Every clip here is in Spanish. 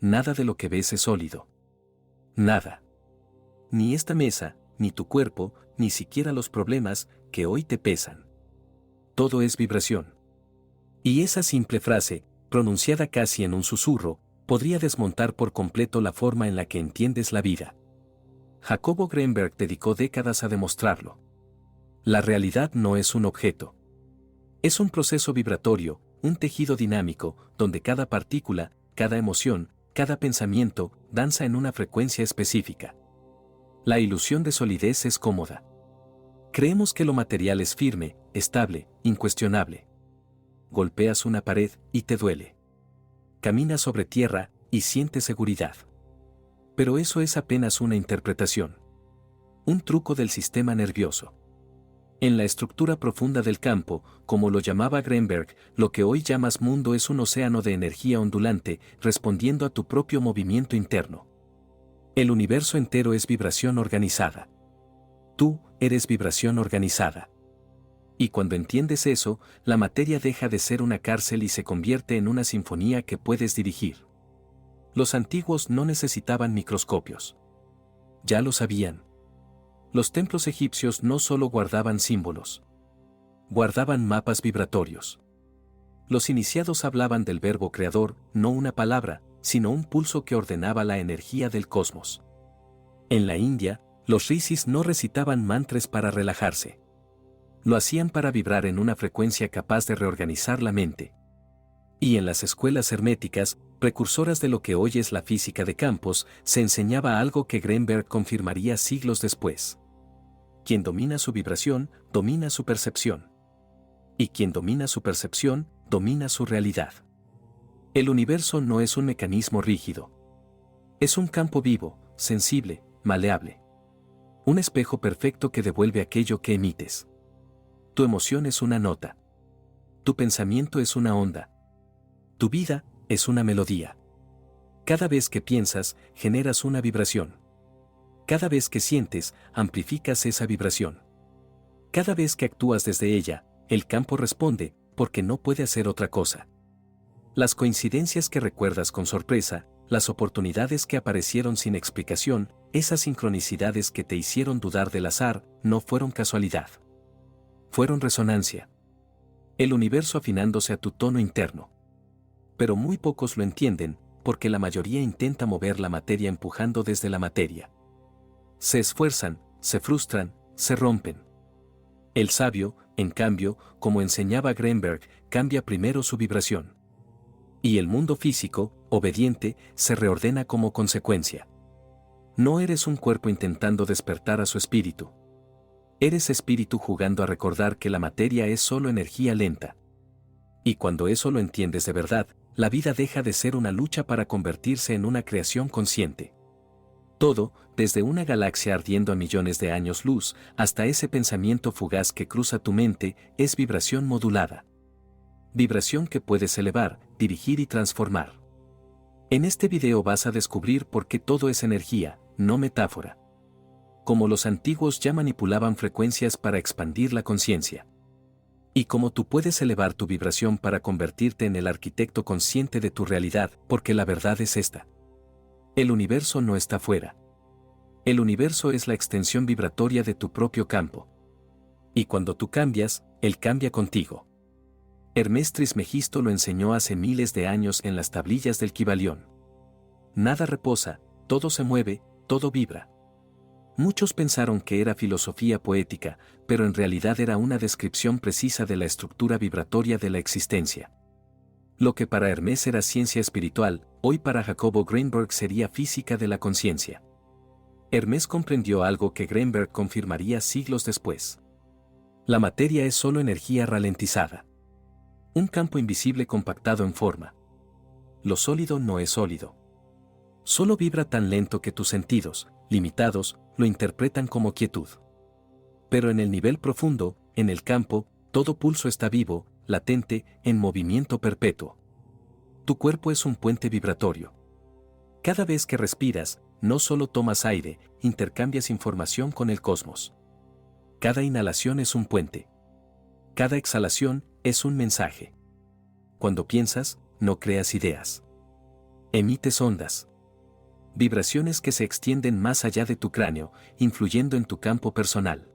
nada de lo que ves es sólido. Nada. Ni esta mesa, ni tu cuerpo, ni siquiera los problemas que hoy te pesan. Todo es vibración. Y esa simple frase, pronunciada casi en un susurro, podría desmontar por completo la forma en la que entiendes la vida. Jacobo Greenberg dedicó décadas a demostrarlo. La realidad no es un objeto. Es un proceso vibratorio, un tejido dinámico, donde cada partícula, cada emoción, cada pensamiento, danza en una frecuencia específica. La ilusión de solidez es cómoda. Creemos que lo material es firme, estable, incuestionable. Golpeas una pared y te duele. Caminas sobre tierra y sientes seguridad. Pero eso es apenas una interpretación. Un truco del sistema nervioso. En la estructura profunda del campo, como lo llamaba Greenberg, lo que hoy llamas mundo es un océano de energía ondulante, respondiendo a tu propio movimiento interno. El universo entero es vibración organizada. Tú eres vibración organizada. Y cuando entiendes eso, la materia deja de ser una cárcel y se convierte en una sinfonía que puedes dirigir. Los antiguos no necesitaban microscopios. Ya lo sabían. Los templos egipcios no solo guardaban símbolos. Guardaban mapas vibratorios. Los iniciados hablaban del verbo creador, no una palabra, sino un pulso que ordenaba la energía del cosmos. En la India, los rishis no recitaban mantras para relajarse. Lo hacían para vibrar en una frecuencia capaz de reorganizar la mente. Y en las escuelas herméticas, precursoras de lo que hoy es la física de campos, se enseñaba algo que Greenberg confirmaría siglos después. Quien domina su vibración, domina su percepción. Y quien domina su percepción, domina su realidad. El universo no es un mecanismo rígido. Es un campo vivo, sensible, maleable. Un espejo perfecto que devuelve aquello que emites. Tu emoción es una nota. Tu pensamiento es una onda. Tu vida es una melodía. Cada vez que piensas, generas una vibración. Cada vez que sientes, amplificas esa vibración. Cada vez que actúas desde ella, el campo responde, porque no puede hacer otra cosa. Las coincidencias que recuerdas con sorpresa, las oportunidades que aparecieron sin explicación, esas sincronicidades que te hicieron dudar del azar, no fueron casualidad. Fueron resonancia. El universo afinándose a tu tono interno. Pero muy pocos lo entienden, porque la mayoría intenta mover la materia empujando desde la materia. Se esfuerzan, se frustran, se rompen. El sabio, en cambio, como enseñaba Greenberg, cambia primero su vibración. Y el mundo físico, obediente, se reordena como consecuencia. No eres un cuerpo intentando despertar a su espíritu. Eres espíritu jugando a recordar que la materia es solo energía lenta. Y cuando eso lo entiendes de verdad, la vida deja de ser una lucha para convertirse en una creación consciente. Todo, desde una galaxia ardiendo a millones de años luz, hasta ese pensamiento fugaz que cruza tu mente, es vibración modulada. Vibración que puedes elevar, dirigir y transformar. En este video vas a descubrir por qué todo es energía, no metáfora. Cómo los antiguos ya manipulaban frecuencias para expandir la conciencia. Y cómo tú puedes elevar tu vibración para convertirte en el arquitecto consciente de tu realidad, porque la verdad es esta. El universo no está fuera. El universo es la extensión vibratoria de tu propio campo. Y cuando tú cambias, él cambia contigo. Hermes Trismegisto lo enseñó hace miles de años en las tablillas del Kybalión. Nada reposa, todo se mueve, todo vibra. Muchos pensaron que era filosofía poética, pero en realidad era una descripción precisa de la estructura vibratoria de la existencia. Lo que para Hermes era ciencia espiritual, hoy para Jacobo Greenberg sería física de la conciencia. Hermes comprendió algo que Greenberg confirmaría siglos después. La materia es solo energía ralentizada. Un campo invisible compactado en forma. Lo sólido no es sólido. Solo vibra tan lento que tus sentidos, limitados, lo interpretan como quietud. Pero en el nivel profundo, en el campo, todo pulso está vivo, latente, en movimiento perpetuo. Tu cuerpo es un puente vibratorio. Cada vez que respiras, no solo tomas aire, intercambias información con el cosmos. Cada inhalación es un puente. Cada exhalación es un mensaje. Cuando piensas, no creas ideas. Emites ondas. Vibraciones que se extienden más allá de tu cráneo, influyendo en tu campo personal.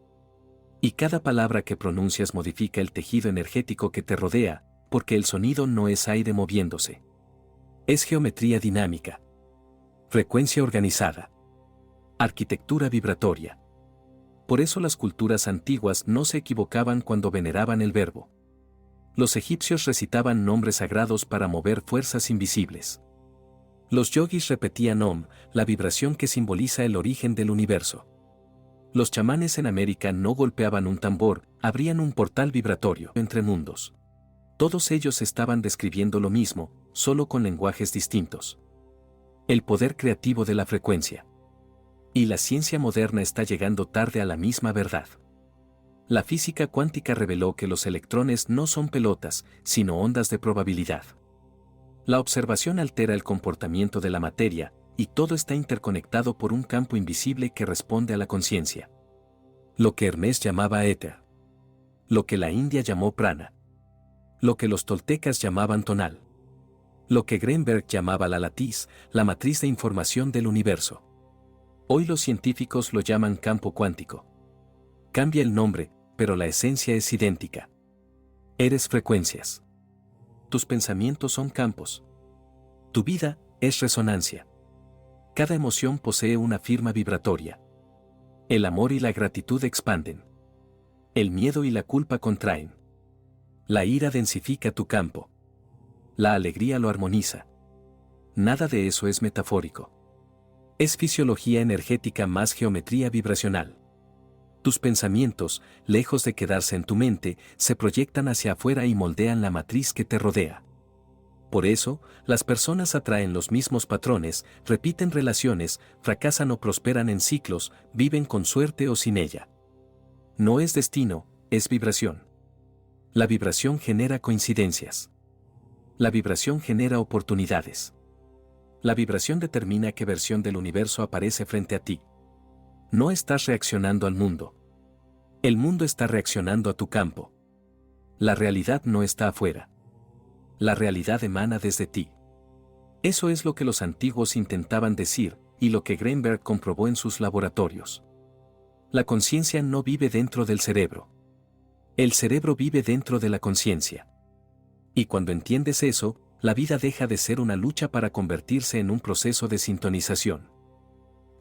Y cada palabra que pronuncias modifica el tejido energético que te rodea, porque el sonido no es aire moviéndose. Es geometría dinámica. Frecuencia organizada. Arquitectura vibratoria. Por eso las culturas antiguas no se equivocaban cuando veneraban el verbo. Los egipcios recitaban nombres sagrados para mover fuerzas invisibles. Los yogis repetían Om, la vibración que simboliza el origen del universo. Los chamanes en América no golpeaban un tambor, abrían un portal vibratorio entre mundos. Todos ellos estaban describiendo lo mismo, solo con lenguajes distintos. El poder creativo de la frecuencia. Y la ciencia moderna está llegando tarde a la misma verdad. La física cuántica reveló que los electrones no son pelotas, sino ondas de probabilidad. La observación altera el comportamiento de la materia, y todo está interconectado por un campo invisible que responde a la conciencia. Lo que Hermes llamaba éter. Lo que la India llamó prana. Lo que los toltecas llamaban tonal. Lo que Greenberg llamaba la latiz, la matriz de información del universo. Hoy los científicos lo llaman campo cuántico. Cambia el nombre, pero la esencia es idéntica. Eres frecuencias. Tus pensamientos son campos. Tu vida es resonancia. Cada emoción posee una firma vibratoria. El amor y la gratitud expanden. El miedo y la culpa contraen. La ira densifica tu campo. La alegría lo armoniza. Nada de eso es metafórico. Es fisiología energética más geometría vibracional. Tus pensamientos, lejos de quedarse en tu mente, se proyectan hacia afuera y moldean la matriz que te rodea. Por eso, las personas atraen los mismos patrones, repiten relaciones, fracasan o prosperan en ciclos, viven con suerte o sin ella. No es destino, es vibración. La vibración genera coincidencias. La vibración genera oportunidades. La vibración determina qué versión del universo aparece frente a ti. No estás reaccionando al mundo. El mundo está reaccionando a tu campo. La realidad no está afuera. La realidad emana desde ti. Eso es lo que los antiguos intentaban decir, y lo que Greenberg comprobó en sus laboratorios. La conciencia no vive dentro del cerebro. El cerebro vive dentro de la conciencia. Y cuando entiendes eso, la vida deja de ser una lucha para convertirse en un proceso de sintonización.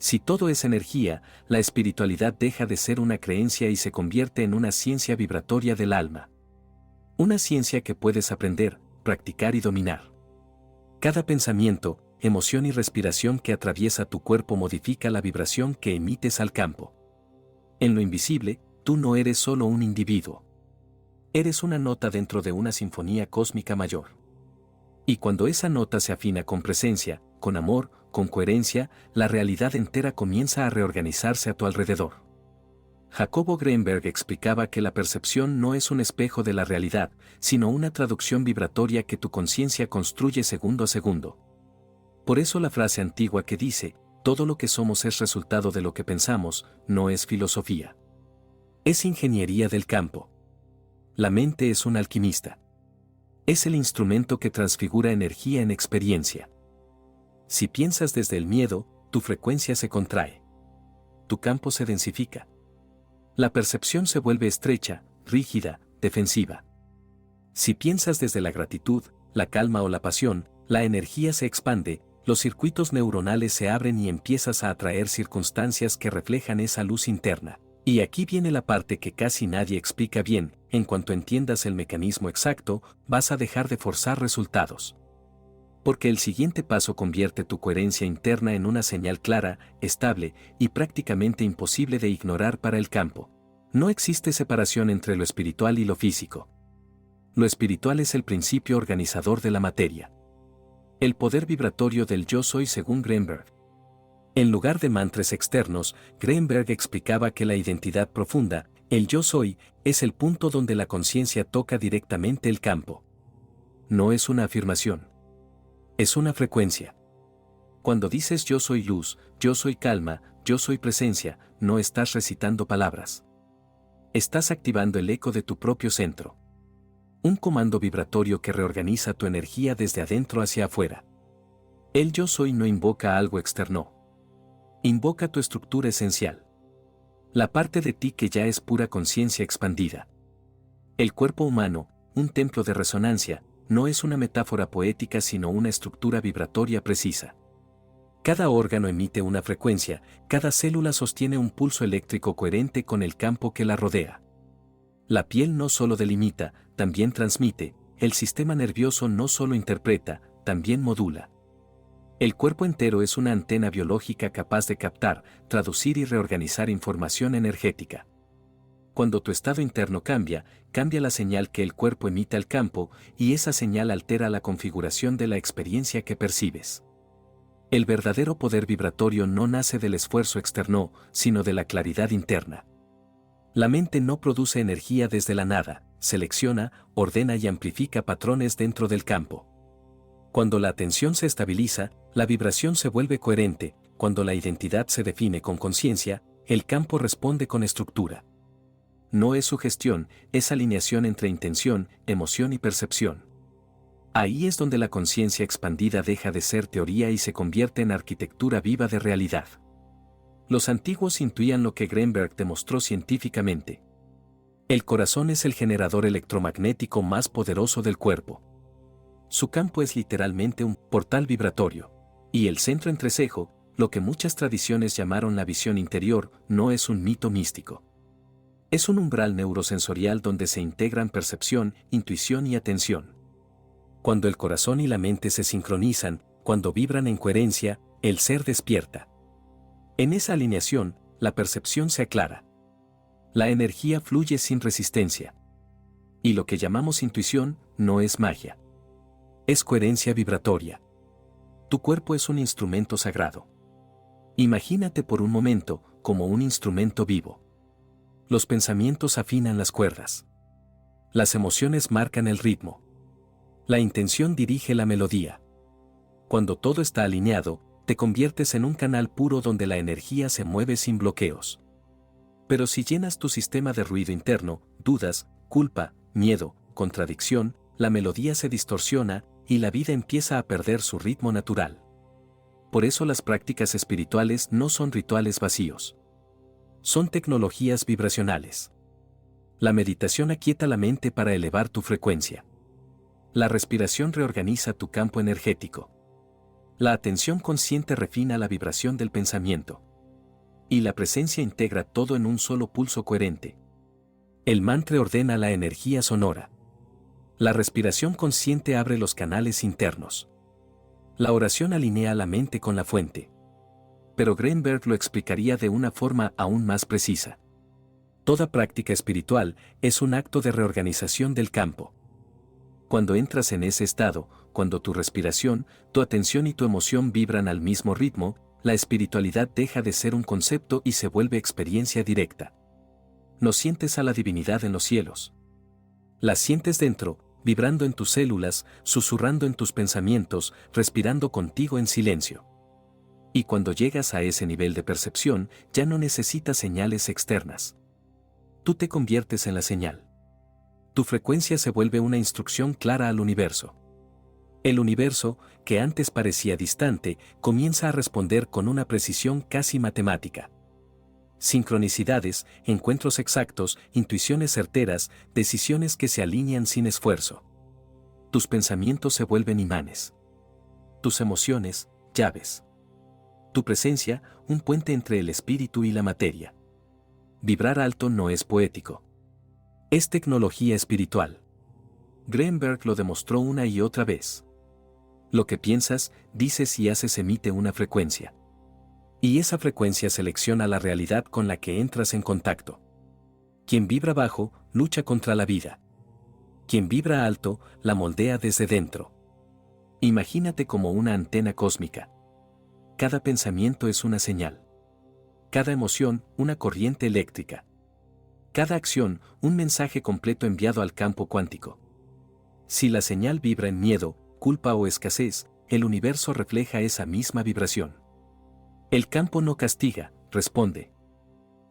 Si todo es energía, la espiritualidad deja de ser una creencia y se convierte en una ciencia vibratoria del alma. Una ciencia que puedes aprender, practicar y dominar. Cada pensamiento, emoción y respiración que atraviesa tu cuerpo modifica la vibración que emites al campo. En lo invisible, tú no eres solo un individuo. Eres una nota dentro de una sinfonía cósmica mayor. Y cuando esa nota se afina con presencia, con amor, con coherencia, la realidad entera comienza a reorganizarse a tu alrededor. Jacobo Greenberg explicaba que la percepción no es un espejo de la realidad, sino una traducción vibratoria que tu conciencia construye segundo a segundo. Por eso la frase antigua que dice, todo lo que somos es resultado de lo que pensamos, no es filosofía. Es ingeniería del campo. La mente es un alquimista. Es el instrumento que transfigura energía en experiencia. Si piensas desde el miedo, tu frecuencia se contrae. Tu campo se densifica. La percepción se vuelve estrecha, rígida, defensiva. Si piensas desde la gratitud, la calma o la pasión, la energía se expande, los circuitos neuronales se abren y empiezas a atraer circunstancias que reflejan esa luz interna. Y aquí viene la parte que casi nadie explica bien, en cuanto entiendas el mecanismo exacto, vas a dejar de forzar resultados. Porque el siguiente paso convierte tu coherencia interna en una señal clara, estable y prácticamente imposible de ignorar para el campo. No existe separación entre lo espiritual y lo físico. Lo espiritual es el principio organizador de la materia. El poder vibratorio del yo soy según Greenberg. En lugar de mantras externos, Greenberg explicaba que la identidad profunda, el yo soy, es el punto donde la conciencia toca directamente el campo. No es una afirmación. Es una frecuencia. Cuando dices yo soy luz, yo soy calma, yo soy presencia, no estás recitando palabras. Estás activando el eco de tu propio centro. Un comando vibratorio que reorganiza tu energía desde adentro hacia afuera. El yo soy no invoca algo externo. Invoca tu estructura esencial. La parte de ti que ya es pura conciencia expandida. El cuerpo humano, un templo de resonancia, no es una metáfora poética sino una estructura vibratoria precisa. Cada órgano emite una frecuencia, cada célula sostiene un pulso eléctrico coherente con el campo que la rodea. La piel no solo delimita, también transmite, el sistema nervioso no solo interpreta, también modula. El cuerpo entero es una antena biológica capaz de captar, traducir y reorganizar información energética. Cuando tu estado interno cambia, cambia la señal que el cuerpo emite al campo, y esa señal altera la configuración de la experiencia que percibes. El verdadero poder vibratorio no nace del esfuerzo externo, sino de la claridad interna. La mente no produce energía desde la nada, selecciona, ordena y amplifica patrones dentro del campo. Cuando la atención se estabiliza, la vibración se vuelve coherente, cuando la identidad se define con conciencia, el campo responde con estructura. No es sugestión, es alineación entre intención, emoción y percepción. Ahí es donde la conciencia expandida deja de ser teoría y se convierte en arquitectura viva de realidad. Los antiguos intuían lo que Greenberg demostró científicamente. El corazón es el generador electromagnético más poderoso del cuerpo. Su campo es literalmente un portal vibratorio. Y el centro entrecejo, lo que muchas tradiciones llamaron la visión interior, no es un mito místico. Es un umbral neurosensorial donde se integran percepción, intuición y atención. Cuando el corazón y la mente se sincronizan, cuando vibran en coherencia, el ser despierta. En esa alineación, la percepción se aclara. La energía fluye sin resistencia. Y lo que llamamos intuición no es magia. Es coherencia vibratoria. Tu cuerpo es un instrumento sagrado. Imagínate por un momento como un instrumento vivo. Los pensamientos afinan las cuerdas. Las emociones marcan el ritmo. La intención dirige la melodía. Cuando todo está alineado, te conviertes en un canal puro donde la energía se mueve sin bloqueos. Pero si llenas tu sistema de ruido interno, dudas, culpa, miedo, contradicción, la melodía se distorsiona y la vida empieza a perder su ritmo natural. Por eso las prácticas espirituales no son rituales vacíos. Son tecnologías vibracionales. La meditación aquieta la mente para elevar tu frecuencia. La respiración reorganiza tu campo energético. La atención consciente refina la vibración del pensamiento. Y la presencia integra todo en un solo pulso coherente. El mantra ordena la energía sonora. La respiración consciente abre los canales internos. La oración alinea la mente con la fuente. Pero Greenberg lo explicaría de una forma aún más precisa. Toda práctica espiritual es un acto de reorganización del campo. Cuando entras en ese estado, cuando tu respiración, tu atención y tu emoción vibran al mismo ritmo, la espiritualidad deja de ser un concepto y se vuelve experiencia directa. No sientes a la divinidad en los cielos. La sientes dentro, vibrando en tus células, susurrando en tus pensamientos, respirando contigo en silencio. Y cuando llegas a ese nivel de percepción, ya no necesitas señales externas. Tú te conviertes en la señal. Tu frecuencia se vuelve una instrucción clara al universo. El universo, que antes parecía distante, comienza a responder con una precisión casi matemática. Sincronicidades, encuentros exactos, intuiciones certeras, decisiones que se alinean sin esfuerzo. Tus pensamientos se vuelven imanes. Tus emociones, llaves. Tu presencia, un puente entre el espíritu y la materia. Vibrar alto no es poético. Es tecnología espiritual. Greenberg lo demostró una y otra vez. Lo que piensas, dices y haces emite una frecuencia. Y esa frecuencia selecciona la realidad con la que entras en contacto. Quien vibra bajo, lucha contra la vida. Quien vibra alto, la moldea desde dentro. Imagínate como una antena cósmica. Cada pensamiento es una señal. Cada emoción, una corriente eléctrica. Cada acción, un mensaje completo enviado al campo cuántico. Si la señal vibra en miedo, culpa o escasez, el universo refleja esa misma vibración. El campo no castiga, responde.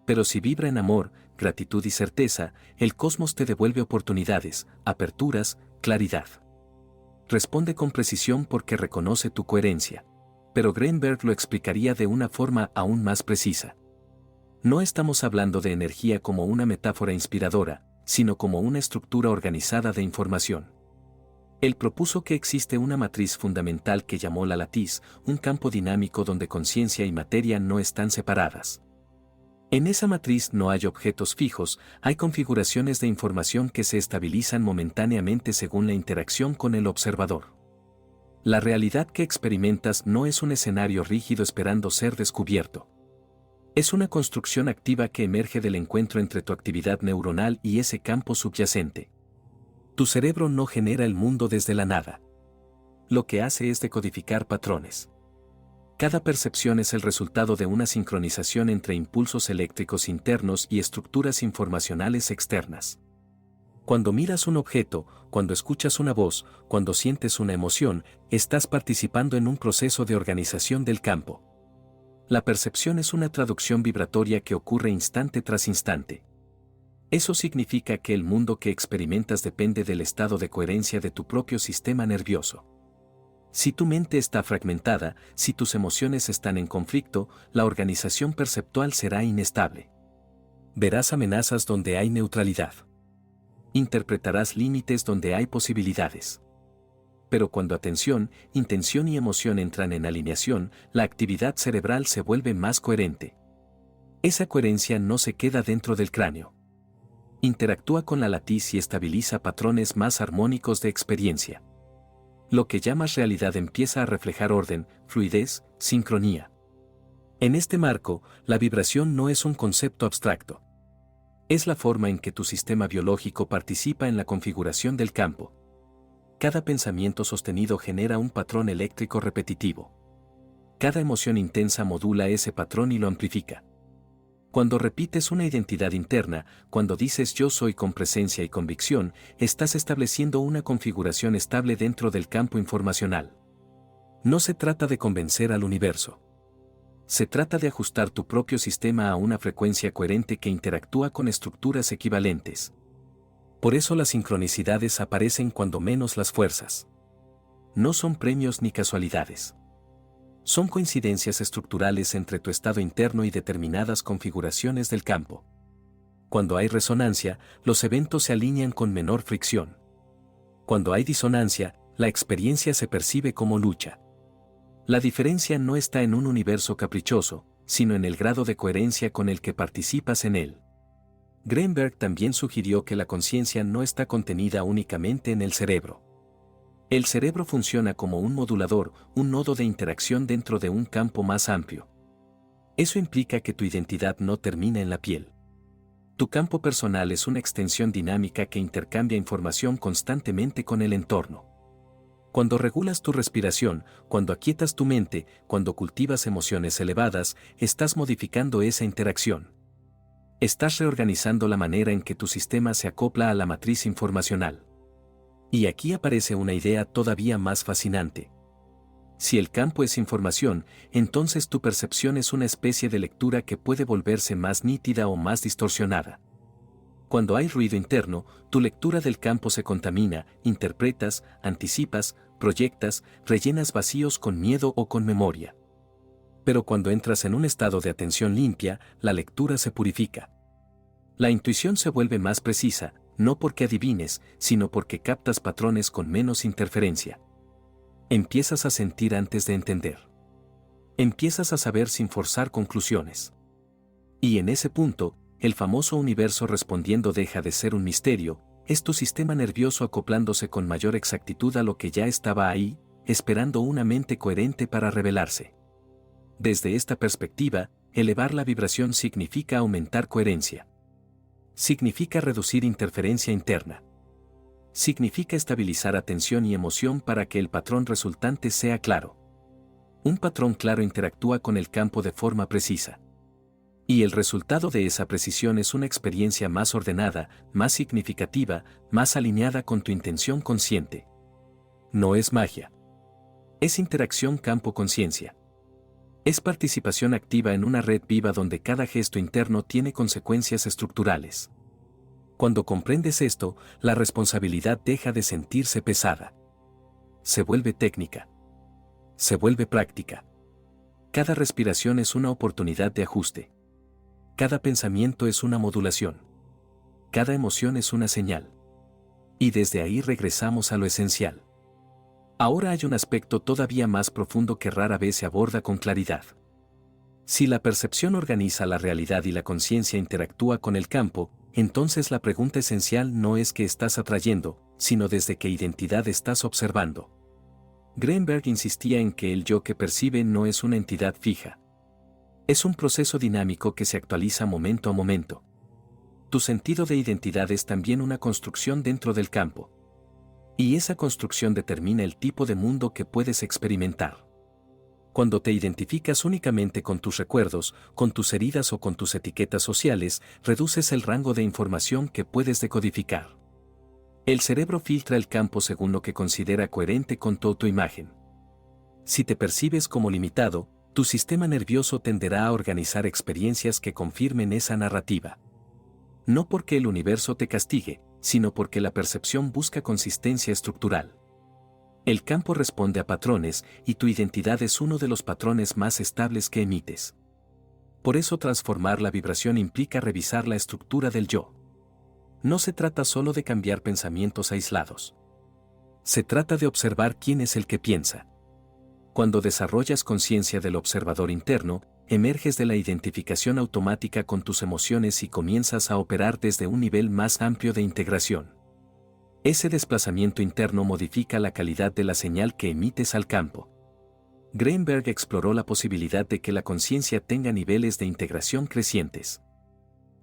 Pero si vibra en amor, gratitud y certeza, el cosmos te devuelve oportunidades, aperturas, claridad. Responde con precisión porque reconoce tu coherencia. Pero Greenberg lo explicaría de una forma aún más precisa. No estamos hablando de energía como una metáfora inspiradora, sino como una estructura organizada de información. Él propuso que existe una matriz fundamental que llamó la latiz, un campo dinámico donde conciencia y materia no están separadas. En esa matriz no hay objetos fijos, hay configuraciones de información que se estabilizan momentáneamente según la interacción con el observador. La realidad que experimentas no es un escenario rígido esperando ser descubierto. Es una construcción activa que emerge del encuentro entre tu actividad neuronal y ese campo subyacente. Tu cerebro no genera el mundo desde la nada. Lo que hace es decodificar patrones. Cada percepción es el resultado de una sincronización entre impulsos eléctricos internos y estructuras informacionales externas. Cuando miras un objeto, cuando escuchas una voz, cuando sientes una emoción, estás participando en un proceso de organización del campo. La percepción es una traducción vibratoria que ocurre instante tras instante. Eso significa que el mundo que experimentas depende del estado de coherencia de tu propio sistema nervioso. Si tu mente está fragmentada, si tus emociones están en conflicto, la organización perceptual será inestable. Verás amenazas donde hay neutralidad. Interpretarás límites donde hay posibilidades. Pero cuando atención, intención y emoción entran en alineación, la actividad cerebral se vuelve más coherente. Esa coherencia no se queda dentro del cráneo. Interactúa con la latiz y estabiliza patrones más armónicos de experiencia. Lo que llamas realidad empieza a reflejar orden, fluidez, sincronía. En este marco, la vibración no es un concepto abstracto. Es la forma en que tu sistema biológico participa en la configuración del campo. Cada pensamiento sostenido genera un patrón eléctrico repetitivo. Cada emoción intensa modula ese patrón y lo amplifica. Cuando repites una identidad interna, cuando dices yo soy con presencia y convicción, estás estableciendo una configuración estable dentro del campo informacional. No se trata de convencer al universo. Se trata de ajustar tu propio sistema a una frecuencia coherente que interactúa con estructuras equivalentes. Por eso las sincronicidades aparecen cuando menos las fuerzas. No son premios ni casualidades. Son coincidencias estructurales entre tu estado interno y determinadas configuraciones del campo. Cuando hay resonancia, los eventos se alinean con menor fricción. Cuando hay disonancia, la experiencia se percibe como lucha. La diferencia no está en un universo caprichoso, sino en el grado de coherencia con el que participas en él. Greenberg también sugirió que la conciencia no está contenida únicamente en el cerebro. El cerebro funciona como un modulador, un nodo de interacción dentro de un campo más amplio. Eso implica que tu identidad no termina en la piel. Tu campo personal es una extensión dinámica que intercambia información constantemente con el entorno. Cuando regulas tu respiración, cuando aquietas tu mente, cuando cultivas emociones elevadas, estás modificando esa interacción. Estás reorganizando la manera en que tu sistema se acopla a la matriz informacional. Y aquí aparece una idea todavía más fascinante. Si el campo es información, entonces tu percepción es una especie de lectura que puede volverse más nítida o más distorsionada. Cuando hay ruido interno, tu lectura del campo se contamina, interpretas, anticipas, proyectas, rellenas vacíos con miedo o con memoria. Pero cuando entras en un estado de atención limpia, la lectura se purifica. La intuición se vuelve más precisa, no porque adivines, sino porque captas patrones con menos interferencia. Empiezas a sentir antes de entender. Empiezas a saber sin forzar conclusiones. Y en ese punto, el famoso universo respondiendo deja de ser un misterio, es tu sistema nervioso acoplándose con mayor exactitud a lo que ya estaba ahí, esperando una mente coherente para revelarse. Desde esta perspectiva, elevar la vibración significa aumentar coherencia. Significa reducir interferencia interna. Significa estabilizar atención y emoción para que el patrón resultante sea claro. Un patrón claro interactúa con el campo de forma precisa. Y el resultado de esa precisión es una experiencia más ordenada, más significativa, más alineada con tu intención consciente. No es magia. Es interacción campo-conciencia. Es participación activa en una red viva donde cada gesto interno tiene consecuencias estructurales. Cuando comprendes esto, la responsabilidad deja de sentirse pesada. Se vuelve técnica. Se vuelve práctica. Cada respiración es una oportunidad de ajuste. Cada pensamiento es una modulación. Cada emoción es una señal. Y desde ahí regresamos a lo esencial. Ahora hay un aspecto todavía más profundo que rara vez se aborda con claridad. Si la percepción organiza la realidad y la conciencia interactúa con el campo, entonces la pregunta esencial no es qué estás atrayendo, sino desde qué identidad estás observando. Greenberg insistía en que el yo que percibe no es una entidad fija. Es un proceso dinámico que se actualiza momento a momento. Tu sentido de identidad es también una construcción dentro del campo. Y esa construcción determina el tipo de mundo que puedes experimentar. Cuando te identificas únicamente con tus recuerdos, con tus heridas o con tus etiquetas sociales, reduces el rango de información que puedes decodificar. El cerebro filtra el campo según lo que considera coherente con tu autoimagen. Si te percibes como limitado, tu sistema nervioso tenderá a organizar experiencias que confirmen esa narrativa. No porque el universo te castigue, sino porque la percepción busca consistencia estructural. El campo responde a patrones y tu identidad es uno de los patrones más estables que emites. Por eso transformar la vibración implica revisar la estructura del yo. No se trata solo de cambiar pensamientos aislados. Se trata de observar quién es el que piensa. Cuando desarrollas conciencia del observador interno, emerges de la identificación automática con tus emociones y comienzas a operar desde un nivel más amplio de integración. Ese desplazamiento interno modifica la calidad de la señal que emites al campo. Greenberg exploró la posibilidad de que la conciencia tenga niveles de integración crecientes.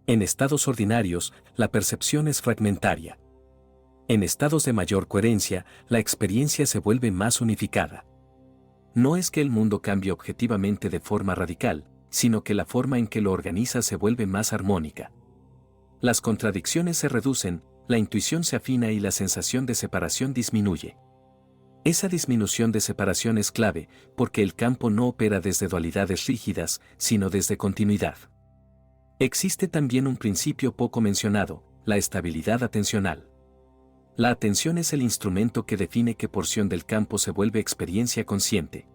En estados ordinarios, la percepción es fragmentaria. En estados de mayor coherencia, la experiencia se vuelve más unificada. No es que el mundo cambie objetivamente de forma radical, sino que la forma en que lo organiza se vuelve más armónica. Las contradicciones se reducen, la intuición se afina y la sensación de separación disminuye. Esa disminución de separación es clave, porque el campo no opera desde dualidades rígidas, sino desde continuidad. Existe también un principio poco mencionado, la estabilidad atencional. La atención es el instrumento que define qué porción del campo se vuelve experiencia consciente.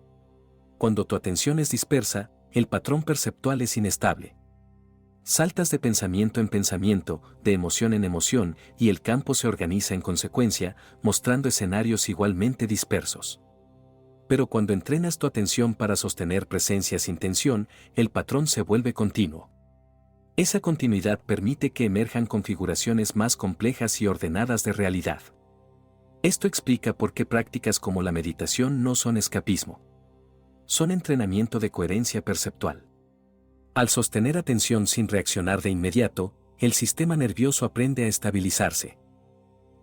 Cuando tu atención es dispersa, el patrón perceptual es inestable. Saltas de pensamiento en pensamiento, de emoción en emoción, y el campo se organiza en consecuencia, mostrando escenarios igualmente dispersos. Pero cuando entrenas tu atención para sostener presencia sin tensión, el patrón se vuelve continuo. Esa continuidad permite que emerjan configuraciones más complejas y ordenadas de realidad. Esto explica por qué prácticas como la meditación no son escapismo. Son entrenamiento de coherencia perceptual. Al sostener atención sin reaccionar de inmediato, el sistema nervioso aprende a estabilizarse.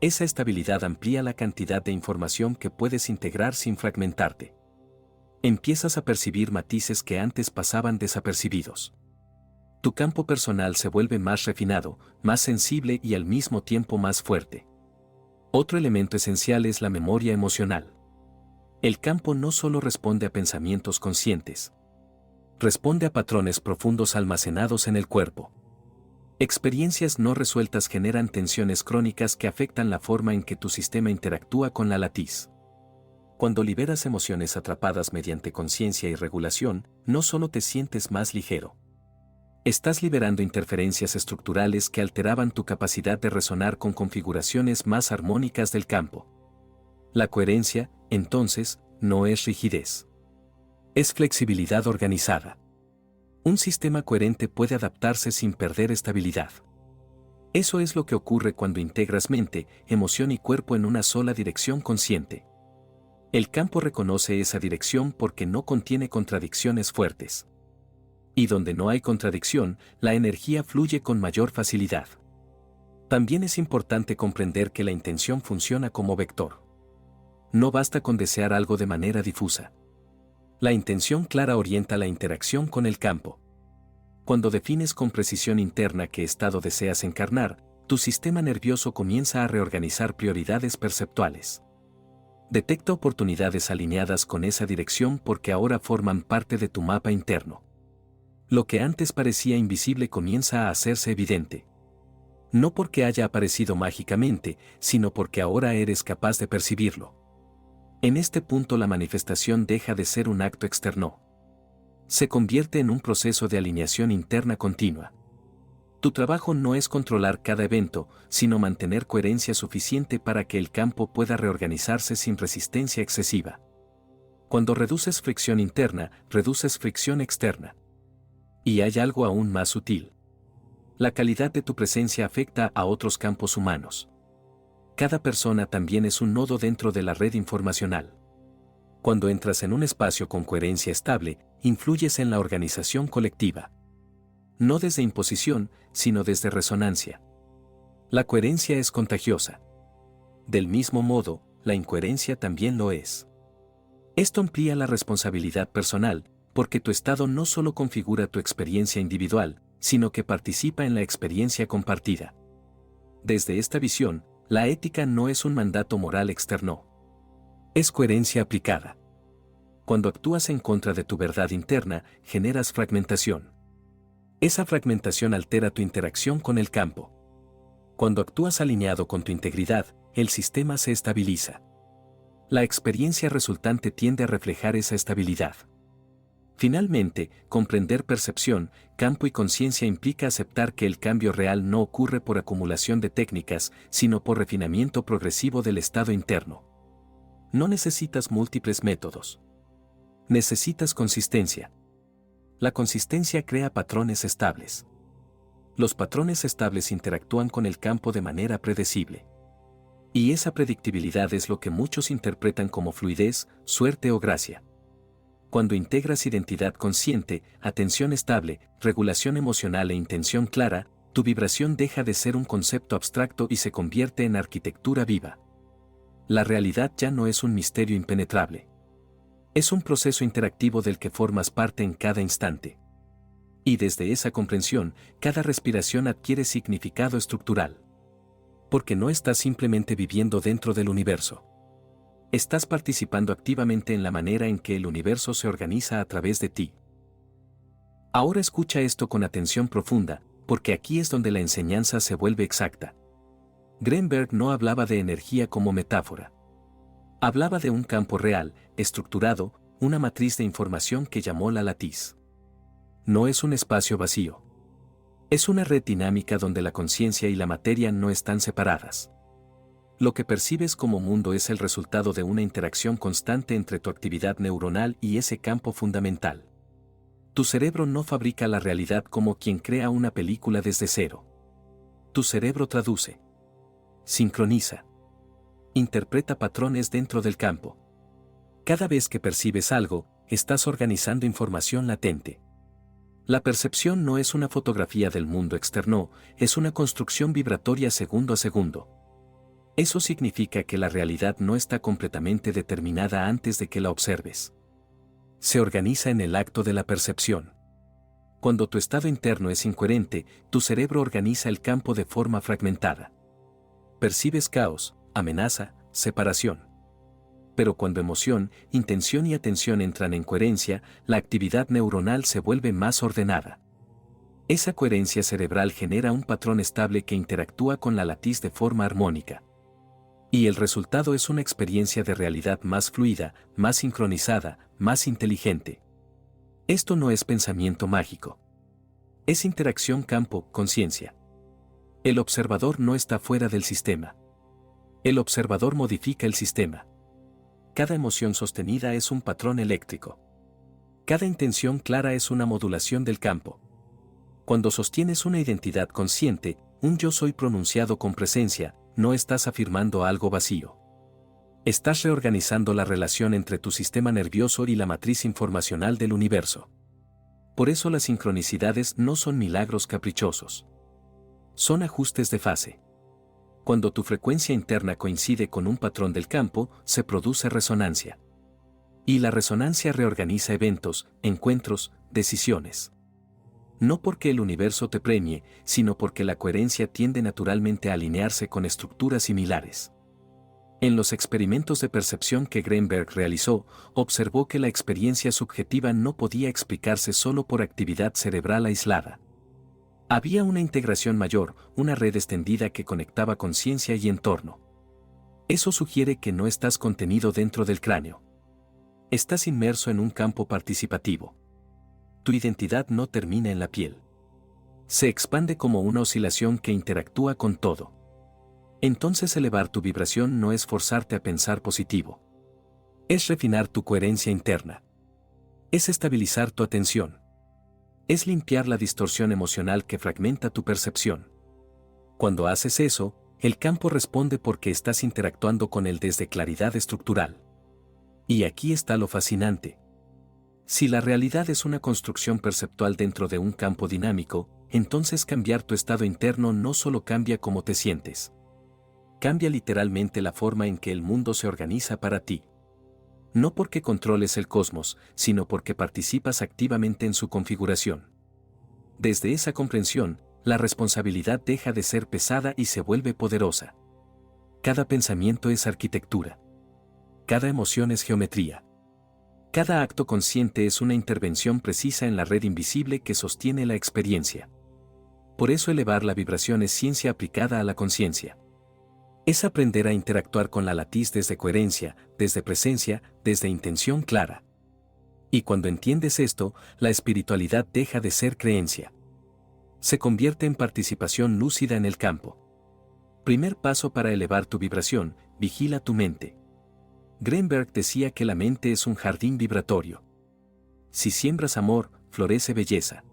Esa estabilidad amplía la cantidad de información que puedes integrar sin fragmentarte. Empiezas a percibir matices que antes pasaban desapercibidos. Tu campo personal se vuelve más refinado, más sensible y al mismo tiempo más fuerte. Otro elemento esencial es la memoria emocional. El campo no solo responde a pensamientos conscientes. Responde a patrones profundos almacenados en el cuerpo. Experiencias no resueltas generan tensiones crónicas que afectan la forma en que tu sistema interactúa con la latiz. Cuando liberas emociones atrapadas mediante conciencia y regulación, no solo te sientes más ligero. Estás liberando interferencias estructurales que alteraban tu capacidad de resonar con configuraciones más armónicas del campo. La coherencia, entonces, no es rigidez. Es flexibilidad organizada. Un sistema coherente puede adaptarse sin perder estabilidad. Eso es lo que ocurre cuando integras mente, emoción y cuerpo en una sola dirección consciente. El campo reconoce esa dirección porque no contiene contradicciones fuertes. Y donde no hay contradicción, la energía fluye con mayor facilidad. También es importante comprender que la intención funciona como vector. No basta con desear algo de manera difusa. La intención clara orienta la interacción con el campo. Cuando defines con precisión interna qué estado deseas encarnar, tu sistema nervioso comienza a reorganizar prioridades perceptuales. Detecta oportunidades alineadas con esa dirección porque ahora forman parte de tu mapa interno. Lo que antes parecía invisible comienza a hacerse evidente. No porque haya aparecido mágicamente, sino porque ahora eres capaz de percibirlo. En este punto la manifestación deja de ser un acto externo. Se convierte en un proceso de alineación interna continua. Tu trabajo no es controlar cada evento, sino mantener coherencia suficiente para que el campo pueda reorganizarse sin resistencia excesiva. Cuando reduces fricción interna, reduces fricción externa. Y hay algo aún más sutil. La calidad de tu presencia afecta a otros campos humanos. Cada persona también es un nodo dentro de la red informacional. Cuando entras en un espacio con coherencia estable, influyes en la organización colectiva. No desde imposición, sino desde resonancia. La coherencia es contagiosa. Del mismo modo, la incoherencia también lo es. Esto amplía la responsabilidad personal, porque tu estado no solo configura tu experiencia individual, sino que participa en la experiencia compartida. Desde esta visión, la ética no es un mandato moral externo. Es coherencia aplicada. Cuando actúas en contra de tu verdad interna, generas fragmentación. Esa fragmentación altera tu interacción con el campo. Cuando actúas alineado con tu integridad, el sistema se estabiliza. La experiencia resultante tiende a reflejar esa estabilidad. Finalmente, comprender percepción, campo y conciencia implica aceptar que el cambio real no ocurre por acumulación de técnicas, sino por refinamiento progresivo del estado interno. No necesitas múltiples métodos. Necesitas consistencia. La consistencia crea patrones estables. Los patrones estables interactúan con el campo de manera predecible. Y esa predictibilidad es lo que muchos interpretan como fluidez, suerte o gracia. Cuando integras identidad consciente, atención estable, regulación emocional e intención clara, tu vibración deja de ser un concepto abstracto y se convierte en arquitectura viva. La realidad ya no es un misterio impenetrable. Es un proceso interactivo del que formas parte en cada instante. Y desde esa comprensión, cada respiración adquiere significado estructural. Porque no estás simplemente viviendo dentro del universo. Estás participando activamente en la manera en que el universo se organiza a través de ti. Ahora escucha esto con atención profunda, porque aquí es donde la enseñanza se vuelve exacta. Greenberg no hablaba de energía como metáfora. Hablaba de un campo real, estructurado, una matriz de información que llamó la latiz. No es un espacio vacío. Es una red dinámica donde la conciencia y la materia no están separadas. Lo que percibes como mundo es el resultado de una interacción constante entre tu actividad neuronal y ese campo fundamental. Tu cerebro no fabrica la realidad como quien crea una película desde cero. Tu cerebro traduce, sincroniza, interpreta patrones dentro del campo. Cada vez que percibes algo, estás organizando información latente. La percepción no es una fotografía del mundo externo, es una construcción vibratoria segundo a segundo. Eso significa que la realidad no está completamente determinada antes de que la observes. Se organiza en el acto de la percepción. Cuando tu estado interno es incoherente, tu cerebro organiza el campo de forma fragmentada. Percibes caos, amenaza, separación. Pero cuando emoción, intención y atención entran en coherencia, la actividad neuronal se vuelve más ordenada. Esa coherencia cerebral genera un patrón estable que interactúa con la latiz de forma armónica. Y el resultado es una experiencia de realidad más fluida, más sincronizada, más inteligente. Esto no es pensamiento mágico. Es interacción campo-conciencia. El observador no está fuera del sistema. El observador modifica el sistema. Cada emoción sostenida es un patrón eléctrico. Cada intención clara es una modulación del campo. Cuando sostienes una identidad consciente, un yo soy pronunciado con presencia, no estás afirmando algo vacío. Estás reorganizando la relación entre tu sistema nervioso y la matriz informacional del universo. Por eso las sincronicidades no son milagros caprichosos. Son ajustes de fase. Cuando tu frecuencia interna coincide con un patrón del campo, se produce resonancia. Y la resonancia reorganiza eventos, encuentros, decisiones. No porque el universo te premie, sino porque la coherencia tiende naturalmente a alinearse con estructuras similares. En los experimentos de percepción que Greenberg realizó, observó que la experiencia subjetiva no podía explicarse solo por actividad cerebral aislada. Había una integración mayor, una red extendida que conectaba conciencia y entorno. Eso sugiere que no estás contenido dentro del cráneo. Estás inmerso en un campo participativo. tu identidad no termina en la piel. Se expande como una oscilación que interactúa con todo. Entonces elevar tu vibración no es forzarte a pensar positivo. Es refinar tu coherencia interna. Es estabilizar tu atención. Es limpiar la distorsión emocional que fragmenta tu percepción. Cuando haces eso, el campo responde porque estás interactuando con él desde claridad estructural. Y aquí está lo fascinante. Si la realidad es una construcción perceptual dentro de un campo dinámico, entonces cambiar tu estado interno no solo cambia cómo te sientes. Cambia literalmente la forma en que el mundo se organiza para ti. No porque controles el cosmos, sino porque participas activamente en su configuración. Desde esa comprensión, la responsabilidad deja de ser pesada y se vuelve poderosa. Cada pensamiento es arquitectura. Cada emoción es geometría. Cada acto consciente es una intervención precisa en la red invisible que sostiene la experiencia. Por eso elevar la vibración es ciencia aplicada a la conciencia. Es aprender a interactuar con la latiz desde coherencia, desde presencia, desde intención clara. Y cuando entiendes esto, la espiritualidad deja de ser creencia. Se convierte en participación lúcida en el campo. Primer paso para elevar tu vibración: vigila tu mente. Greenberg decía que la mente es un jardín vibratorio. Si siembras amor, florece belleza.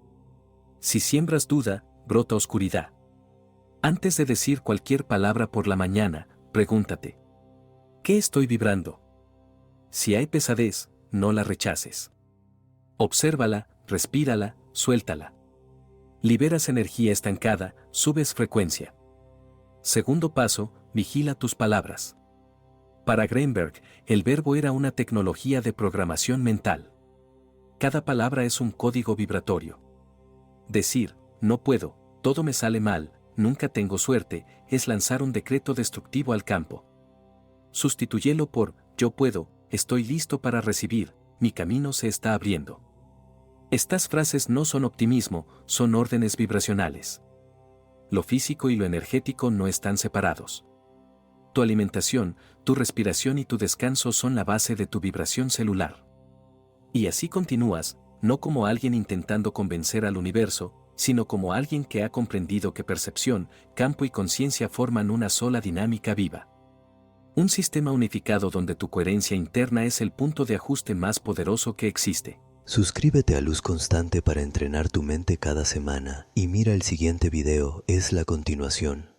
Si siembras duda, brota oscuridad. Antes de decir cualquier palabra por la mañana, pregúntate: ¿qué estoy vibrando? Si hay pesadez, no la rechaces. Obsérvala, respírala, suéltala. Liberas energía estancada, subes frecuencia. Segundo paso: vigila tus palabras. Para Greenberg, el verbo era una tecnología de programación mental. Cada palabra es un código vibratorio. Decir, no puedo, todo me sale mal, nunca tengo suerte, es lanzar un decreto destructivo al campo. Sustitúyelo por, yo puedo, estoy listo para recibir, mi camino se está abriendo. Estas frases no son optimismo, son órdenes vibracionales. Lo físico y lo energético no están separados. Tu alimentación, tu respiración y tu descanso son la base de tu vibración celular. Y así continúas, no como alguien intentando convencer al universo, sino como alguien que ha comprendido que percepción, campo y conciencia forman una sola dinámica viva. Un sistema unificado donde tu coherencia interna es el punto de ajuste más poderoso que existe. Suscríbete a Luz Constante para entrenar tu mente cada semana y mira el siguiente video, es la continuación.